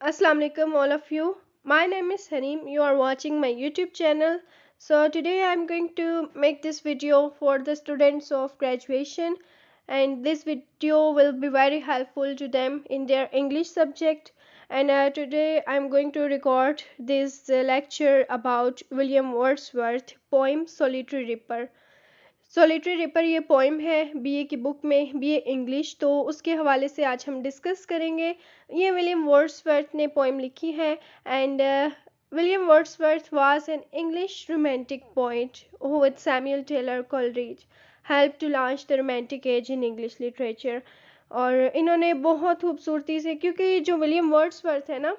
Assalamu alaikum all of you. My name is Harim. You are watching my YouTube channel. So today I am going to make this video for the students of graduation, and this video will be very helpful to them in their English subject. And today I am going to record this lecture about William Wordsworth poem Solitary Reaper. Solitary ripper ये poem है BA की book में, BA English, तो उसके हवाले से आज हम डिस्कस करेंगे। ये विलियम वर्ड्सवर्थ ने पोइम लिखी है and William Wordsworth was an English romantic poet who with Samuel Taylor Coleridge help to launch the romantic age in English literature. और इन्होंने बहुत खूबसूरती से, क्योंकि जो विलियम वर्ड्सवर्थ है ना,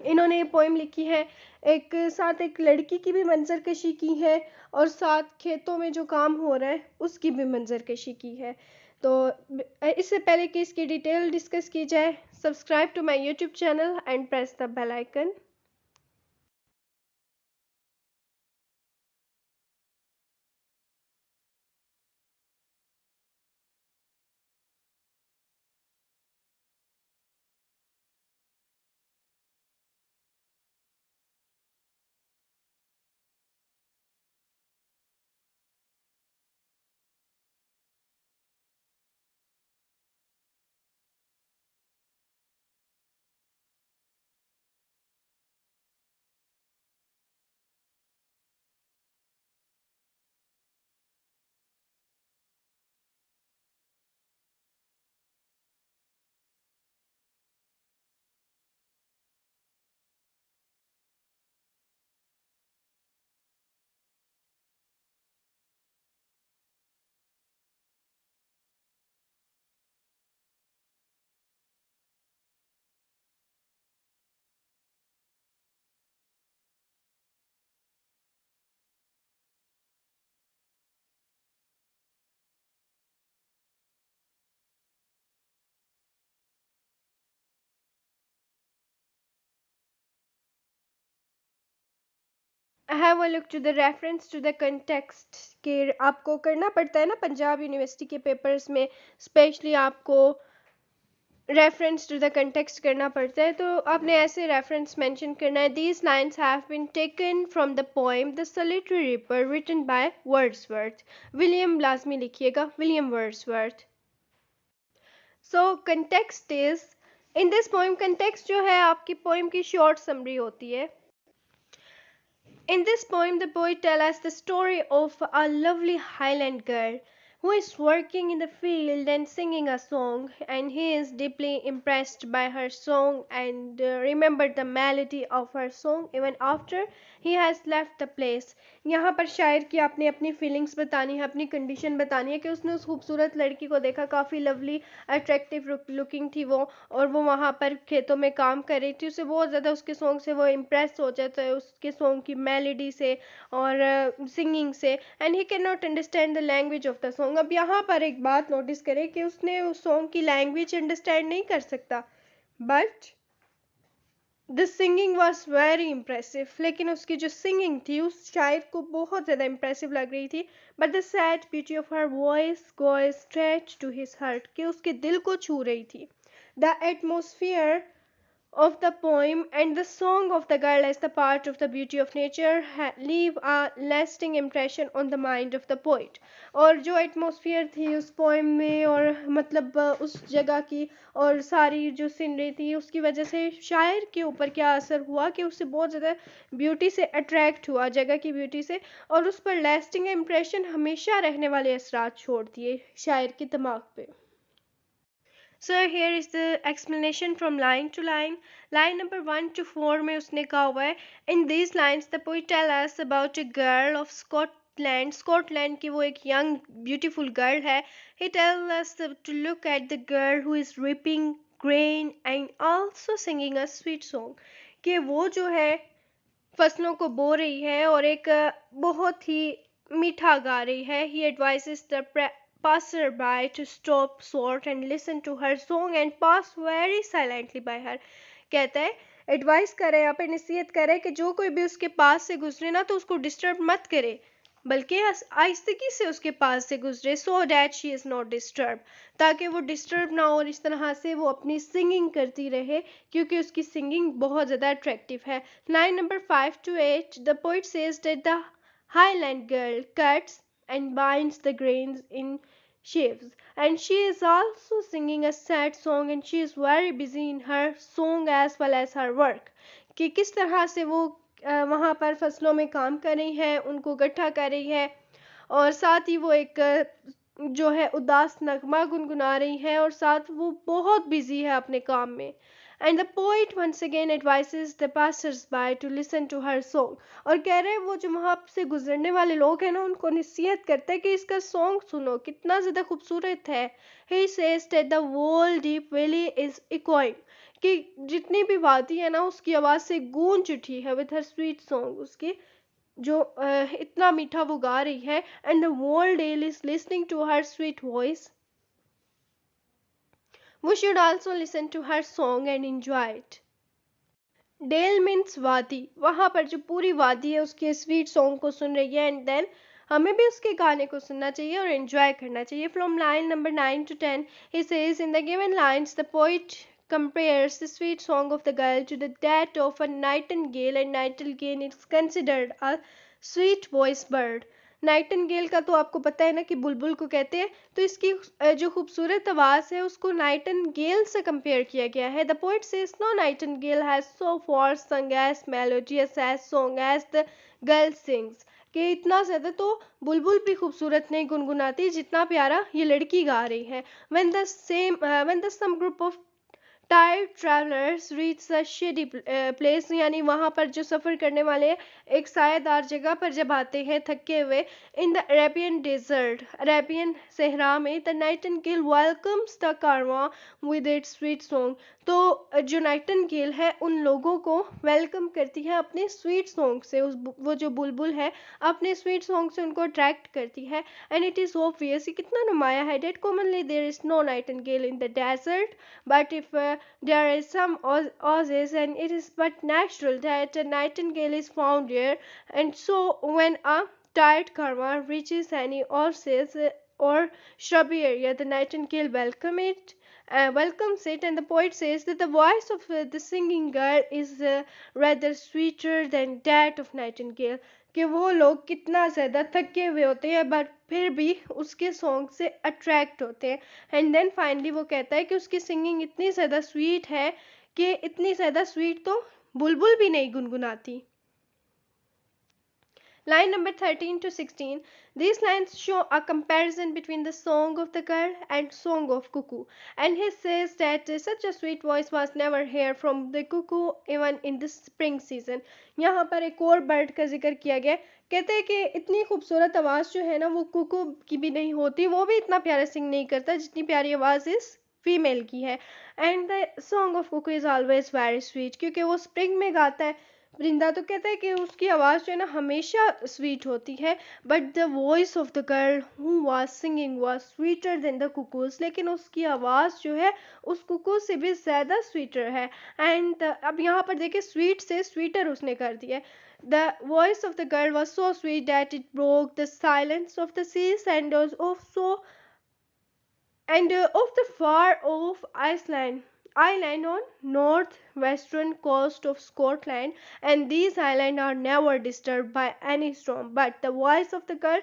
इन्होंने ये पोइम लिखी है, एक साथ एक लड़की की भी मंजरकशी की है और साथ खेतों में जो काम हो रहा है उसकी भी मंजरकशी की है। तो इससे पहले कि इसकी डिटेल डिस्कस की जाए, subscribe to my YouTube channel and press the bell icon. Have a look to the reference to the context के आपको करना पड़ता है ना, पंजाब यूनिवर्सिटी के पेपर्स में स्पेशली आपको रेफरेंस टू द कंटेक्स्ट करना पड़ता है। तो आपने ऐसे रेफरेंस मेंशन करना है, these lines have been taken from the poem the solitary reaper written by Wordsworth. William लाजमी लिखिएगा, William Wordsworth. So context is, in this poem, context जो है आपकी पोएम की शॉर्ट समरी होती है। In this poem, the poet tells us the story of a lovely Highland girl who is working in the field and singing a song, and he is deeply impressed by her song and remembered the melody of her song even after he has left the place. यहाँ पर शायर की आपने अपनी feelings बतानी है, अपनी condition बतानी है कि उसने उस खूबसूरत लड़की को देखा, काफ़ी लवली अट्रैक्टिव लुकिंग थी वो, और वो वहाँ पर खेतों में काम कर रही थी। उसे बहुत ज़्यादा उसके सॉन्ग से वो इम्प्रेस हो जाता है, उसके सॉन्ग की मेलोडी से और सिंगिंग से, and he can not understand the language of the song. अब यहाँ पर एक बात नोटिस करें कि उसने उस सॉन्ग की लैंग्वेज अंडरस्टैंड नहीं कर सकता, but the singing was very impressive. लेकिन उसकी जो सिंगिंग थी उस शायर को बहुत ज़्यादा इम्प्रेसिव लग रही थी। But the sad beauty of her voice goes stretch to his heart, कि उसके दिल को छू रही थी। The atmosphere of the poem and the song of the girl as the part of the beauty of nature leave a lasting impression on the mind of the poet। और जो atmosphere थी उस पोएम में, और मतलब उस जगह की और सारी जो सीनरी थी, उसकी वजह से शायर के ऊपर क्या असर हुआ कि उससे बहुत ज़्यादा ब्यूटी से अट्रैक्ट हुआ, जगह की ब्यूटी से, और उस पर लास्टिंग इम्प्रेशन, हमेशा रहने वाले असरात छोड़ दिए शायर के दिमाग पे। So here is the explanation from line to line. Line number 1 to 4 में उसने कहा हुआ है, in these lines the poet tell us about a girl of Scotland. Scotland की वो एक young beautiful girl है. He tells us to look at the girl who is reaping grain and also singing a sweet song. कि वो जो है फसलों को बो रही है और एक बहुत ही मीठा गा रही है। He advises the passerby to stop short and listen to her song and pass very silently by her। कहता है, एडवाइस करे, यहाँ पे नसीहत करे कि जो कोई भी उसके पास से गुजरे ना तो उसको डिस्टर्ब मत करे, बल्कि आहिस्तगी से उसके पास से गुजरे, so that she is not disturb, ताकि वो डिस्टर्ब ना हो और इस तरह से वो अपनी सिंगिंग करती रहे, क्योंकि उसकी सिंगिंग बहुत ज़्यादा अट्रैक्टिव है। Line number 5 to 8, the poet says that the highland girl cuts and binds the grains in sheaves, and she is also singing a sad song, and she is very busy in her song as well as her work, कि किस तरह से वो वहाँ पर फसलों में काम कर रही है, उनको इकट्ठा कर रही है, और साथ ही वो एक जो है उदास नगमा गुनगुना रही है, और साथ वो बहुत बिजी है अपने काम में। And the poet once again advises the passers by to listen to her song, और कह रहे हैं वो जो वहाँ से गुजरने वाले लोग हैं ना, उनको नसीहत करता है कि इसका सॉन्ग सुनो, कितना ज़्यादा खूबसूरत है। He says that the whole deep valley is echoing, कि जितनी भी वादी है ना उसकी आवाज़ से गूंज उठी है विद हर स्वीट सॉन्ग, उसकी जो इतना मीठा वो गा रही है। And the whole dell is listening to her sweet voice, we should also listen to her song and enjoy it. Dell means वादी, वहाँ पर जो पूरी वादी है उसके स्वीट सॉन्ग को सुन रही है, एंड देन हमें भी उसके गाने को सुनना चाहिए और एंजॉय करना चाहिए। From line number 9 to 10, he says in the given lines the poet compares the sweet song of the girl to the that of a nightingale, and nightingale is considered a sweet voiced bird. Nightingale का तो आपको पता है ना कि बुलबुल को कहते हैं, तो इसकी जो खूबसूरत आवाज़ है उसको नाइटिंगेल से कंपेयर किया गया है। The poet says no nightingale has so far sung as melodious as song as the girl sings, कि इतना ज़्यादा तो बुलबुल भी खूबसूरत नहीं गुनगुनाती जितना प्यारा ये लड़की गा रही है। when the some group of tired travellers reach the shady place, यानी वहाँ पर जो सफ़र करने वाले एक सायेदार जगह पर जब आते हैं थके हुए, in the Arabian desert, Arabian सहरा में, the nightingale welcomes the caravan with its sweet song, तो जो नाइटिंगेल है उन लोगों को वेलकम करती है अपने स्वीट सॉन्ग से, वो जो बुलबुल है अपने स्वीट सॉन्ग से उनको अट्रैक्ट करती है। एंड इट इज़ ऑब्वियस, कितना नुमाया है, that commonly there is no nightingale in the desert, but if there is some oasis, and it is but natural that a nightingale is found here. And so when a tired karma reaches any oasis or shrubby area, the nightingale welcomes it, and the poet says that the voice of the singing girl is rather sweeter than that of nightingale, कि वो लोग कितना ज़्यादा थके हुए होते हैं but फिर भी उसके सॉन्ग से अट्रैक्ट होते हैं। एंड देन फाइनली वो कहता है कि उसकी सिंगिंग इतनी ज़्यादा स्वीट है कि इतनी ज़्यादा स्वीट तो बुलबुल भी नहीं गुनगुनाती। Line number 13 to 16. These lines show a comparison between the song of the girl and song of cuckoo. And he says that such a sweet voice was never heard from the cuckoo even in the spring season. यहाँ पर एक और bird का जिक्र किया गया, कहते हैं कि इतनी खूबसूरत आवाज़ जो है ना वो कुकू की भी नहीं होती, वो भी इतना प्यारा सिंग नहीं करता जितनी प्यारी आवाज़ इस फीमेल की है। And the song of cuckoo is always very sweet, क्योंकि वो स्प्रिंग में गाता है। वृंदा तो कहता है कि उसकी आवाज़ जो है ना हमेशा स्वीट होती है, but the voice of the girl who was singing was sweeter than the cuckoos, लेकिन उसकी आवाज़ जो है उस कुकू से भी ज़्यादा स्वीटर है। एंड अब यहाँ पर देखिए स्वीट से स्वीटर उसने कर दिया। The voice of the girl was so sweet that it broke the silence of the seas and of the far off island on northwestern coast of Scotland, and these islands are never disturbed by any storm. But the voice of the girl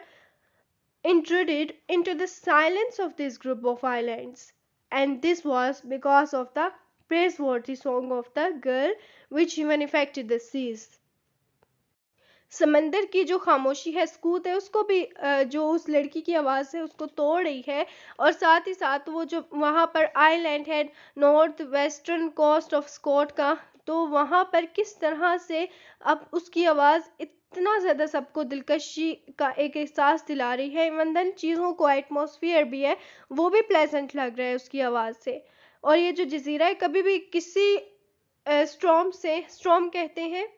intruded into the silence of this group of islands, and this was because of the praiseworthy song of the girl, which even affected the seas. समंदर की जो खामोशी है, सकूत है, उसको भी जो उस लड़की की आवाज़ है उसको तोड़ रही है, और साथ ही साथ वो जो वहाँ पर आइलैंड है north western coast of Scot का, तो वहाँ पर किस तरह से अब उसकी आवाज़ इतना ज़्यादा सबको दिलकशी का एक एहसास दिला रही है। इवन देन चीज़ों को एटमॉस्फेयर भी है वो भी प्लेजेंट लग रहा है उसकी आवाज़ से। और ये जो जजीरा है कभी भी किसी स्टॉर्म कहते हैं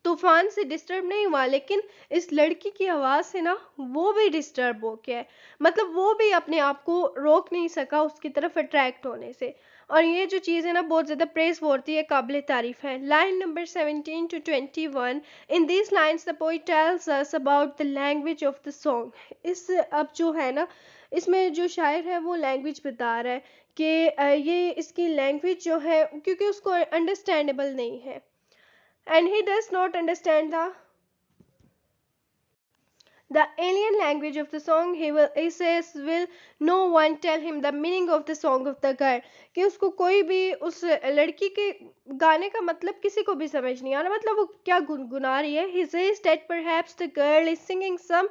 तूफान से डिस्टर्ब नहीं हुआ, लेकिन इस लड़की की आवाज़ से ना वो भी डिस्टर्ब हो गया है, मतलब वो भी अपने आप को रोक नहीं सका उसकी तरफ अट्रैक्ट होने से। और ये जो चीज़ है ना बहुत ज़्यादा प्रेस होती है, काबिल तारीफ है। Line number 17 to 21, in this lines the poet tells us about the language of the song. इस अब जो है ना इसमें जो शायर है वो लैंग्वेज बता रहा है कि ये इसकी लैंग्वेज जो है क्योंकि उसको अंडरस्टैंडेबल नहीं है, and he does not understand the alien language of the song. He says will no one tell him the meaning of the song of the girl, कि उसको कोई भी उस लड़की के गाने का मतलब किसी को भी समझ नहीं आ रहा, मतलब वो क्या गुनगुना रही है। He says that perhaps the girl is singing some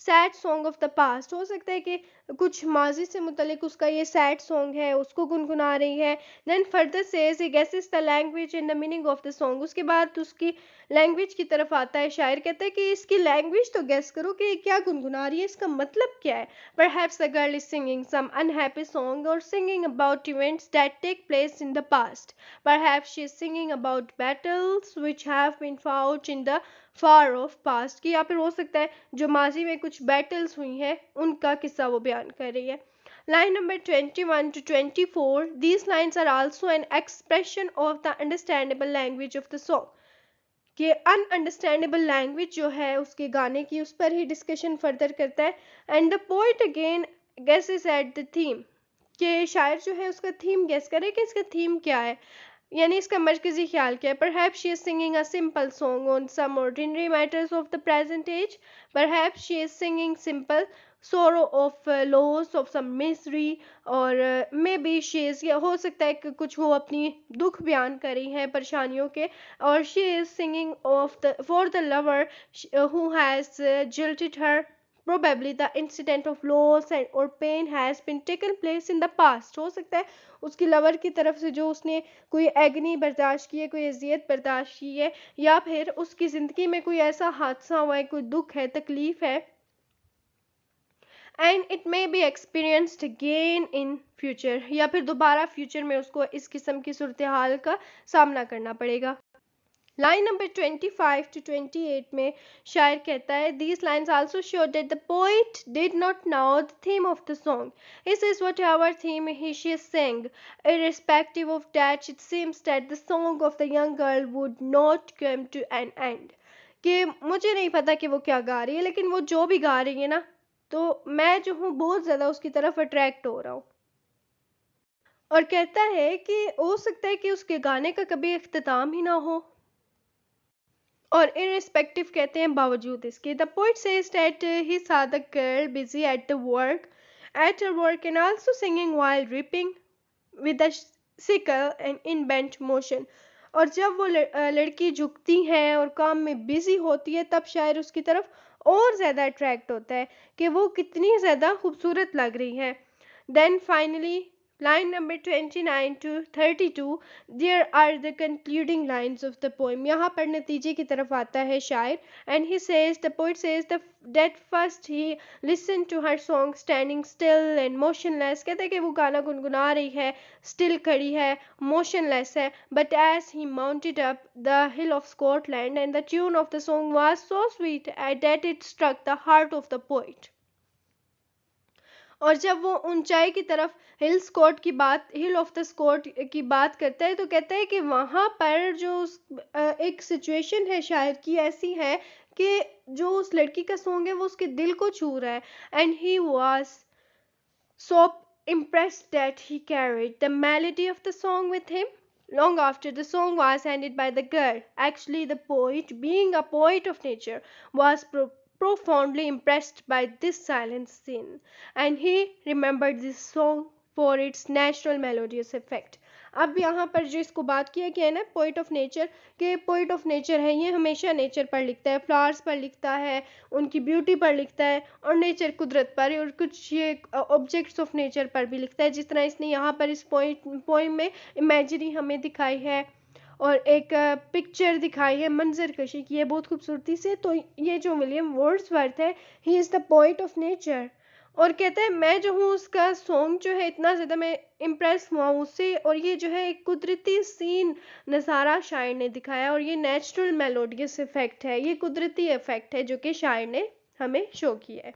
sad song of the past, हो सकता है कि कुछ माजी से मुतलिक उसका ये सैड सॉन्ग है, उसको गुनगुना रही है। Then further says he guesses the language and the meaning of the song, उसके बाद उसकी लैंग्वेज की तरफ आता है। शायर कहता है कि इसकी लैंग्वेज तो गेस करो कि क्या गुनगुना रही है, इसका मतलब क्या है। Perhaps the girl is singing some unhappy song और singing about events that take place in the past. Perhaps she is singing about battles which have been fought in the far of past, कि या फिर हो सकता है जो माजी में कुछ बैटल्स हुई हैं उनका किस्सा वो बयान कर रही है। Line number 21 to 24, these lines are also an expression of the understandable language of the song, कि अनअंडरस्टैंडेबल लैंग्वेज जो है उसके गाने की, उस पर ही डिस्कशन फर्दर करता है। And the poet again guesses at the theme, कि शायर जो है उसका थीम गेस करे कि इसका थीम क्या है, यानी इसका मरकजी ख्याल क्या है। Perhaps she is singing a simple song on some ordinary matters of the present age. Perhaps she is singing simple sorrow of loss of some misery, और maybe she is, या हो सकता है कि कुछ वो अपनी दुख बयान कर रही हैं परेशानियों के, और she is singing of the for the lover who has jilted her. Probably the incident of loss and or pain has been taken place in the past, हो सकता है उसकी लवर की तरफ से जो उसने कोई एगनी बर्दाश्त की है, कोई अजियत बर्दाश्त की है, या फिर उसकी ज़िंदगी में कोई ऐसा हादसा हुआ है, कोई दुख है, तकलीफ है, and it may be experienced again in future, या फिर दोबारा फ्यूचर में उसको इस किस्म की सूरत हाल का सामना करना पड़ेगा। लाइन नंबर 25 to 28 में शायर कहता है these lines also show that the poet did not know the theme of the song. He says whatever theme she sang, irrespective of that, it seems that the song of the young girl would not come to an end. कि मुझे नहीं पता कि वो क्या गा रही है, लेकिन वो जो भी गा रही है ना, तो मैं जो हूँ बहुत ज़्यादा उसकी तरफ अट्रैक्ट हो रहा हूँ। और कहता है कि हो सकता है कि उसके गाने का कभी इख्तिताम ही ना हो, और irrespective कहते हैं बावजूद इसके। The poet says that he saw the girl busy at her work and also singing while reaping with a sickle and in bent motion. और जब वो लड़की झुकती है और काम में बिजी होती है, तब शायर उसकी तरफ और ज़्यादा अट्रैक्ट होता है कि वो कितनी ज़्यादा खूबसूरत लग रही है। Then finally, line number 29 to 32, there are the concluding lines of the poem. यहाँ पर नतीजे की तरफ आता है शायर, and he says, the poet says that first he listened to her song standing still and motionless. कहते हैं कि वो गाना गुनगुना रही है, still खड़ी है, motionless है, but as he mounted up the hill of Scotland, and the tune of the song was so sweet that it struck the heart of the poet. और जब वो ऊंचाई की तरफ हिल ऑफ द स्कॉट की बात करता है, तो कहता है कि वहाँ पर जो एक सिचुएशन है शायर की ऐसी है कि जो उस लड़की का सॉन्ग है वो उसके दिल को छू रहा है, and he was so impressed that he carried the melody of the song with him long after the song was ended by the girl. Actually, the poet, being a poet of nature, was profoundly impressed by this silent scene, and he remembered this song for its natural melodious effect. अब यहाँ पर जो इसको बात किया गया है ना, पोइट ऑफ नेचर, के पोइट ऑफ नेचर है, ये हमेशा नेचर पर लिखता है, फ्लावर्स पर लिखता है, उनकी ब्यूटी पर लिखता है, और नेचर कुदरत पर, और कुछ ये ऑब्जेक्ट्स ऑफ नेचर पर भी लिखता है, जिस तरह इसने यहाँ पर इस पोइम में इमेजरी हमें दिखाई है और एक पिक्चर दिखाई है, मंजर कशी की है बहुत खूबसूरती से। तो ये जो विलियम वर्ड्सवर्थ है, he is the poet of nature, और कहता है मैं जो हूँ उसका सॉन्ग जो है इतना ज़्यादा मैं इम्प्रेस हुआ हूँ उससे, और ये जो है एक कुदरती सीन नज़ारा शायर ने दिखाया, और ये नेचुरल मेलोडियस इफ़ेक्ट है, ये कुदरती इफ़ेक्ट है जो कि शायर ने हमें शो किया है।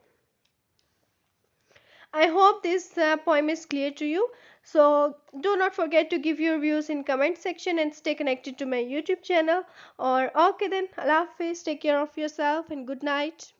I hope this poem is clear to you. So do not forget to give your views in comment section and stay connected to my YouTube channel. Or okay then, Allah Hafiz, take care of yourself and good night.